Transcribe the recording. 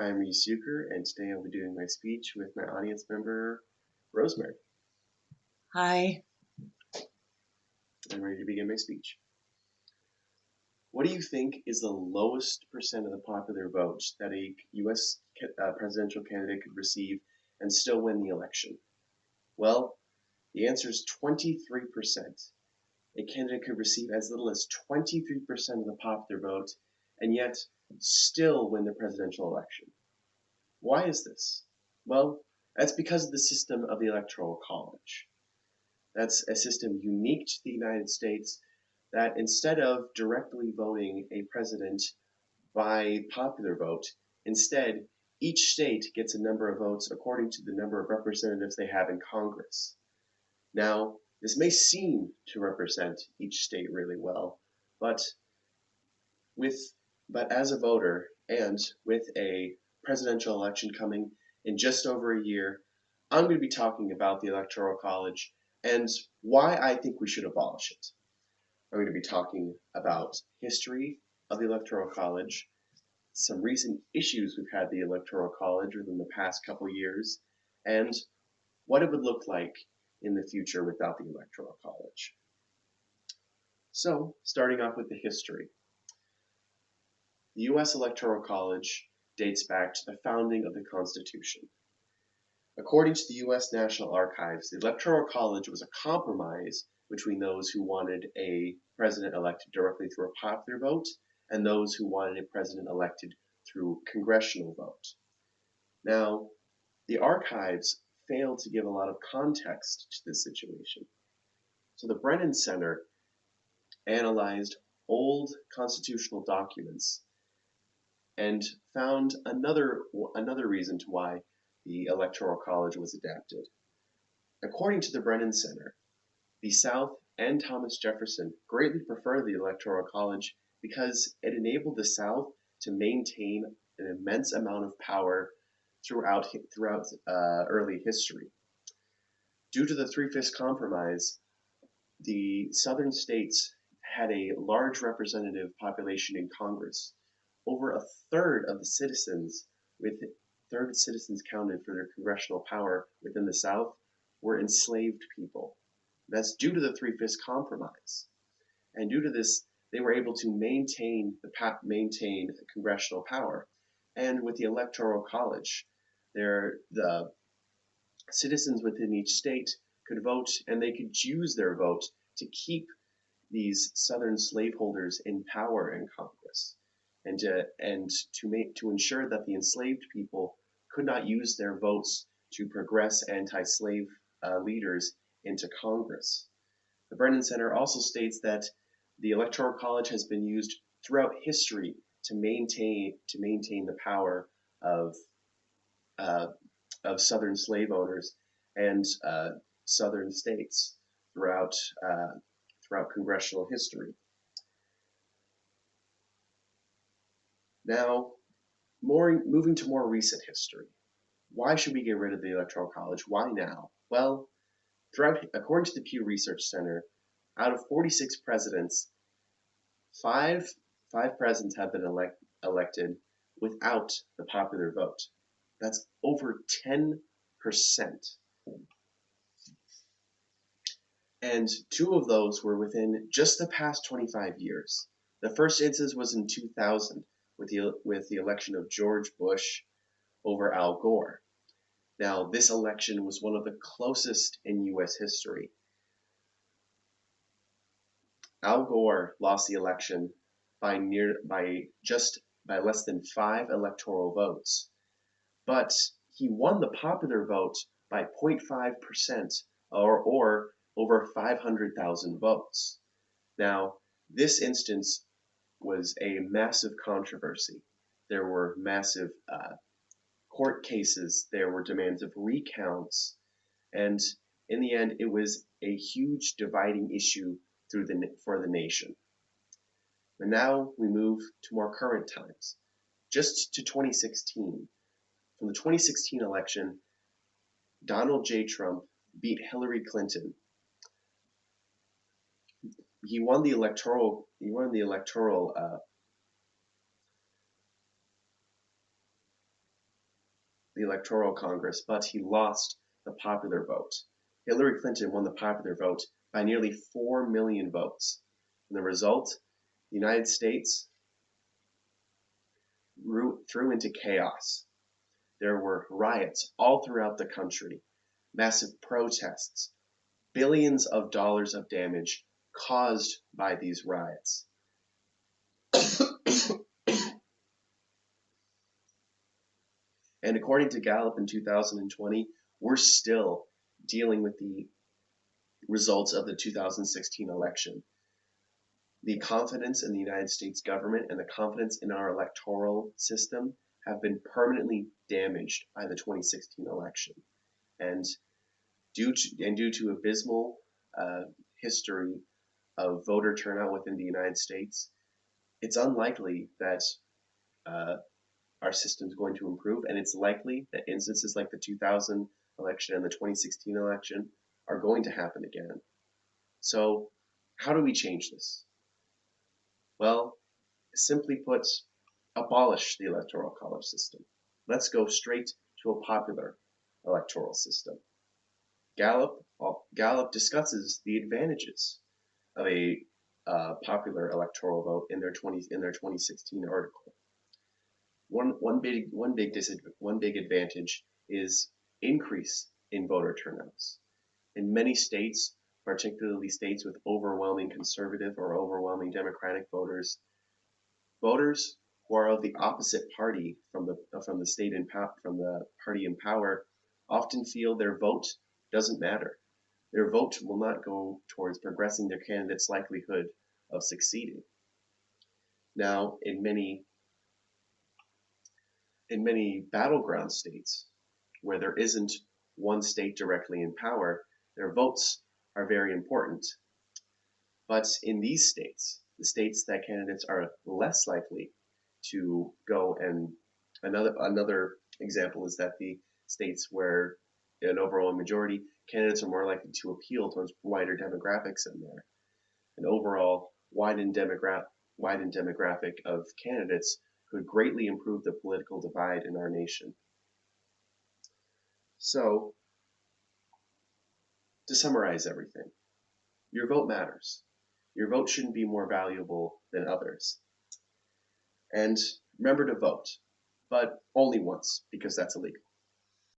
I'm Reese Zucker, and today I'll be doing my speech with my audience member, Rosemary. Hi. I'm ready to begin my speech. What do you think is the lowest percent of the popular vote that a U.S. presidential candidate could receive and still win the election? Well, the answer is 23%. A candidate could receive as little as 23% of the popular vote and yet still win the presidential election. Why is this? Well, that's because of the system of the Electoral College. That's a system unique to the United States that instead of directly voting a president by popular vote, instead, each state gets a number of votes according to the number of representatives they have in Congress. Now, this may seem to represent each state really well, but as a voter and with a presidential election coming in just over a year, I'm going to be talking about the Electoral College and why I think we should abolish it. I'm going to be talking about history of the Electoral College, some recent issues we've had the Electoral College within the past couple years, and what it would look like in the future without the Electoral College. So, starting off with the history. The U.S. Electoral College dates back to the founding of the Constitution. According to the U.S. National Archives, the Electoral College was a compromise between those who wanted a president elected directly through a popular vote and those who wanted a president elected through congressional vote. Now, the archives failed to give a lot of context to this situation. So the Brennan Center analyzed old constitutional documents and found another reason to why the Electoral College was adapted. According to the Brennan Center, the South and Thomas Jefferson greatly preferred the Electoral College because it enabled the South to maintain an immense amount of power throughout early history. Due to the Three-Fifths Compromise, the Southern states had a large representative population in Congress. Over a third of the citizens, counted for their congressional power within the South, were enslaved people. That's due to the Three-Fifths Compromise. And due to this, they were able to maintain congressional power. And with the Electoral College, the citizens within each state could vote, and they could use their vote to keep these Southern slaveholders in power in Congress, and to ensure that the enslaved people could not use their votes to progress anti-slave leaders into Congress. The Brennan Center also states that the Electoral College has been used throughout history to maintain the power of Southern slave owners and Southern states throughout congressional history. Now, moving to more recent history. Why should we get rid of the Electoral College? Why now? Well, according to the Pew Research Center, out of 46 presidents, five presidents have been elected without the popular vote. That's over 10%. And two of those were within just the past 25 years. The first instance was in 2000 with the election of George Bush over Al Gore. Now, this election was one of the closest in U.S. history. Al Gore lost the election by less than 5 electoral votes, but he won the popular vote by 0.5% or over 500,000 votes. Now, this instance was a massive controversy. There were massive court cases, there were demands of recounts, and in the end, it was a huge dividing issue for the nation. But now we move to more current times, just to 2016. From the 2016 election, Donald J. Trump beat Hillary Clinton. He won the electoral the Electoral Congress, but he lost the popular vote. Hillary Clinton won the popular vote by nearly 4 million votes. And the result, the United States threw into chaos. There were riots all throughout the country, massive protests, billions of dollars of damage caused by these riots. And according to Gallup in 2020, we're still dealing with the results of the 2016 election. The confidence in the United States government and the confidence in our electoral system have been permanently damaged by the 2016 election. And due to abysmal history of voter turnout within the United States, it's unlikely that our system is going to improve, and it's likely that instances like the 2000 election and the 2016 election are going to happen again. So, how do we change this? Well, simply put, abolish the Electoral College system. Let's go straight to a popular electoral system. Gallup discusses the advantages of a popular electoral vote in their 2016 article. One big advantage is increase in voter turnouts. In many states, particularly states with overwhelming conservative or overwhelming Democratic voters, voters who are of the opposite party from the party in power often feel their vote doesn't matter. Their vote will not go towards progressing their candidate's likelihood of succeeding. Now, in many battleground states where there isn't one state directly in power, their votes are very important. But in these states, the states that candidates are less likely to go, and another example is that the states where an overall majority, candidates are more likely to appeal towards wider demographics in there. An overall widened demographic of candidates could greatly improve the political divide in our nation. So, to summarize everything, your vote matters. Your vote shouldn't be more valuable than others. And remember to vote, but only once, because that's illegal.